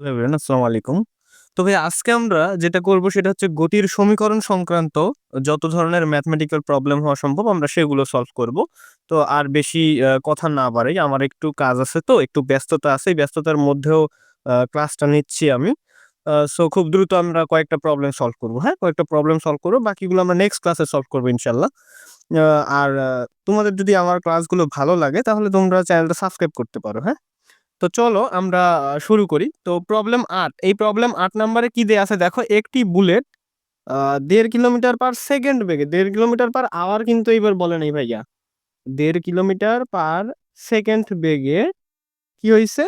Hello everyone, আসসালামু আলাইকুম। তো ভাই আজকে আমরা যেটা করব সেটা হচ্ছে গতির সমীকরণ সংক্রান্ত যত ধরনের ম্যাথমেটিক্যাল প্রবলেম হওয়া সম্ভব আমরা সেগুলো সলভ করব। তো আর বেশি কথা না বাড়াই, আমার একটু কাজ আছে, তো একটু ব্যস্ততা আছে। এই ব্যস্ততার মধ্যেও ক্লাসটা নিচ্ছি আমি। সো খুব দ্রুত আমরা কয়েকটা প্রবলেম সলভ করব। হ্যাঁ? কয়েকটা প্রবলেম সলভ করব। বাকিগুলো আমরা নেক্সট ক্লাসে সলভ করব ইনশাআল্লাহ। আ আর তোমাদের যদি আমার ক্লাসগুলো ভালো লাগে তাহলে তোমরা চ্যানেলটা সাবস্ক্রাইব করতে পারো। হ্যাঁ? তো চলো আমরা শুরু করি। তো প্রবলেম ৮, এই প্রবলেম ৮ নাম্বারে কি দেয়া আছে দেখো, একটি বুলেট ১.৫ কিলোমিটার পার সেকেন্ড বেগে, ১.৫ কিলোমিটার পার আওয়ার কিন্তু এইবার বলে নাই ভাইয়া। ১.৫ কিলোমিটার পার সেকেন্ড বেগে কি হইছে?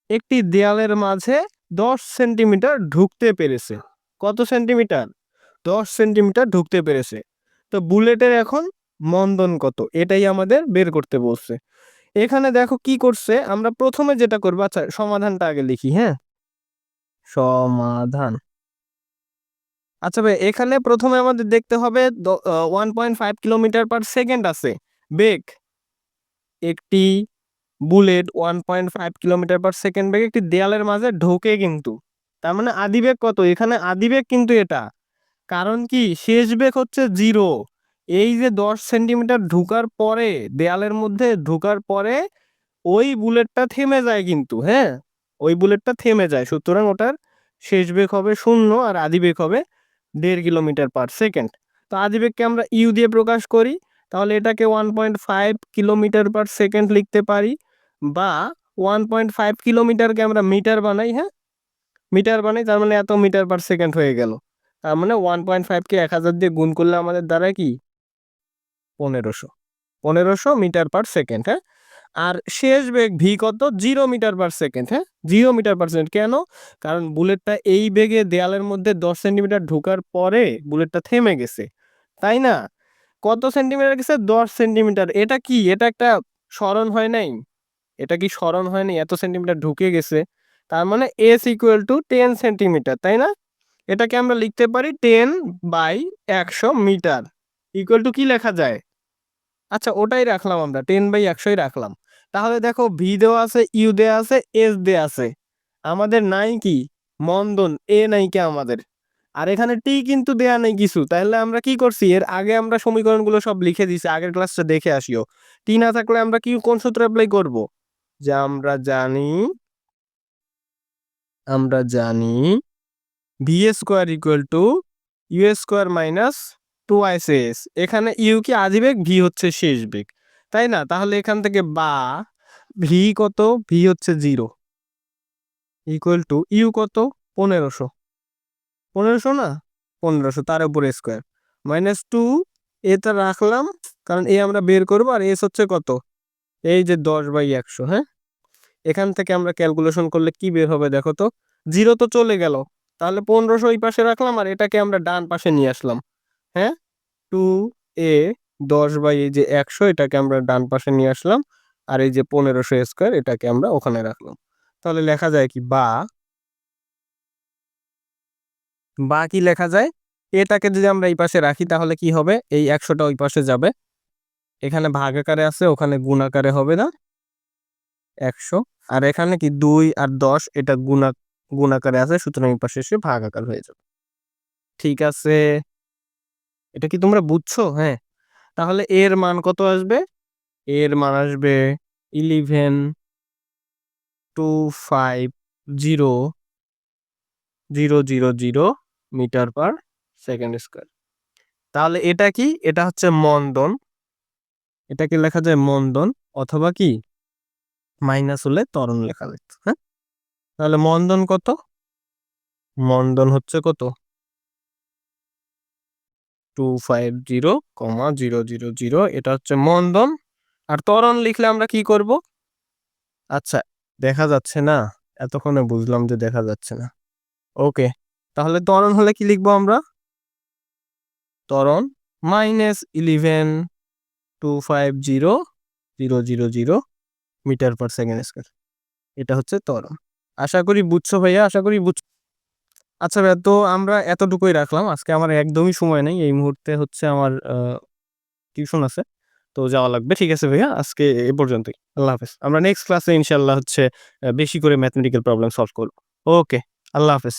একটি দেয়ালের মাঝে ১০ সেন্টিমিটার ঢুকতে পেরেছে। কত সেন্টিমিটার? ১০ সেন্টিমিটার ঢুকতে পেরেছে। তো বুলেটের এখন মন্দন কত? এটাই আমাদের বের করতে বলছে। এখানে দেখো কি করছে, আমরা ১ম এ যেটা করব, আচ্ছা সমাধানটা আগে লিখি, হ্যাঁ? সমাধান। আচ্ছা ভাই, এখানে ১ম এ আমাদের দেখতে হবে ১.৫ কিলোমিটার পার সেকেন্ড আছে বেগ। একটি বুলেট ১.৫ কিলোমিটার পার সেকেন্ড বেগে একটি দেয়ালের মাঝে ঢোকে কিন্তু। তার মানে আদিবেগ কত? এখানে আদিবেগ কিন্তু এটা। কারণ কি? শেষ বেগ হচ্ছে 0। এই যে ১০ সেন্টিমিটার ঢুকার পরে, দেয়ালের মধ্যে ঢুকার পরে ওই বুলেটটা থেমে যায় কিন্তু, হ্যাঁ? ওই বুলেটটা থেমে যায়। সুতরাং ওটার শেষ বেগ হবে 0 আর আদিবেগ হবে ১.৫ কিলোমিটার পার সেকেন্ড। তো আদিবেগকে আমরা ইউ দিয়ে প্রকাশ করি। তাহলে এটাকে ১.৫ কিলোমিটার পার সেকেন্ড লিখতে পারি, বা ১.৫ কিলোমিটারকে আমরা মিটার বানাই, হ্যাঁ? মিটার বানাই, তার মানে এত মিটার পার সেকেন্ড হয়ে গেল। তার মানে ১.৫ কে ১০০০ দিয়ে গুণ করলে আমাদের দাঁড়ায় কি? ১৫০০। ১৫০০ মিটার পার সেকেন্ড, হ্যাঁ? আর শেষ বেগ ভি কত? 0 মিটার পার সেকেন্ড, হ্যাঁ? 0 মিটার পার সেকেন্ড। কেন? কারণ বুলেটটা এই বেগে দেয়ালের মধ্যে ১০ সেন্টিমিটার ঢোকার পরে বুলেটটা থেমে গেছে। তাই না? কত সেন্টিমিটার গেছে? ১০ সেন্টিমিটার। এটা কি? এটা একটা সরণ হয় নাই? এটা কি সরণ হয়নি? এত সেন্টিমিটার ঢুকে গেছে। তার মানে S = 10 সেন্টিমিটার, তাই না? এটাকে আমরা লিখতে পারি 10/১০০ মিটার। ইকুয়াল টু কি লেখা যায়? আচ্ছা ওটাই রাখলাম আমরা, 10/১০০ ই রাখলাম। তাহলে দেখো ভি দেওয়া আছে, ইউ দেয়া আছে, এস দেয়া আছে। আমাদের নাই কি? মন্দন, এ নাই কি আমাদের? আর এখানে টি কিন্তু দেয়া নাই কিছু। তাহলে আমরা কি করছি? এর আগে আমরা সমীকরণগুলো সব লিখে দিছি। আগের ক্লাসটা দেখে আসিও। টি না থাকলে আমরা কি কোন সূত্র এপ্লাই করব? যে আমরা জানি v square equal to u square minus 2s। এখানে ইউ কি আদিবেগ, ভি হচ্ছে শেষ বেগ, তাই না? তাহলে এখান থেকে বা ভি কত? ভি হচ্ছে 0 ইকুয়াল টু ইউ কত? ১৫০০। ১৫০০ না? ১৫০০ তার উপর স্কয়ার মাইনাস 2, এটা রাখলাম কারণ এ আমরা বের করব, আর এস হচ্ছে কত? এই যে ১০/১০০, হ্যাঁ? এখান থেকে আমরা ক্যালকুলেশন করলে কি বের হবে দেখো তো? 0 তো চলে গেল। তাহলে ১৫০০ এই পাশে রাখলাম আর এটাকে আমরা ডান পাশে নিয়ে আসলাম। হ্যাঁ? 2a ১০/১০০ এটাকে আমরা ডান পাশে নিয়ে আসলাম। আর এই যে ১৫০০ স্কয়ার এটাকে আমরা ওখানে রাখলাম। তাহলে লেখা যায় কি? বা কি লেখা যায়? এটাকে যদি আমরা এই পাশে রাখি তাহলে কি হবে? এই ১০০ টা ওই পাশে যাবে। এখানে ভাগ আকারে আছে, ওখানে গুণ আকারে হবে না? ১০০। আর এখানে কি ২ আর ১০ এটা গুণ আকারে আছে, সুতরাং এই পাশে এসে ভাগ আকার হয়ে যাবে। ঠিক আছে? এটা কি তোমরা বুঝছো? হ্যাঁ। তাহলে এর মান কত আসবে? এর মান আসবে 11,250,000 মিটার পার সেকেন্ড স্কয়ার। তাহলে এটা কি? এটা হচ্ছে মন্দন। এটাকে লেখা যায় মন্দন, অথবা কি মাইনাস হলে ত্বরণ লেখা যেত। হ্যাঁ? তাহলে মন্দন কত? মন্দন হচ্ছে কত? 250,000 এটা হচ্ছে মন্দন। আর ত্বরণ লিখলে আমরা কি করব? আচ্ছা, দেখা যাচ্ছে না? এতক্ষণে বুঝলাম যে দেখা যাচ্ছে না। ওকে। তাহলে ত্বরণ হলে কি লিখবো আমরা? ত্বরণ -11,250,000 মিটার পার সেকেন্ড স্কয়ার। এটা হচ্ছে ত্বরণ। আশা করি বুঝছো ভাইয়া, আশা করি আচ্ছা ভাইয়া, তো আমরা এতটুকুই রাখলাম। আজকে আমার একদমই সময় নেই। এই মুহূর্তে হচ্ছে আমার টিউশন আছে। তো যাওয়া লাগবে। ঠিক আছে ভাইয়া, আজকে এ পর্যন্তই। আল্লাহ হাফেজ। আমরা নেক্সট ক্লাসে ইনশাআল্লাহ হচ্ছে বেশি করে ম্যাথমেটিক্যাল প্রবলেম সলভ করব। ওকে, আল্লাহ হাফেজ।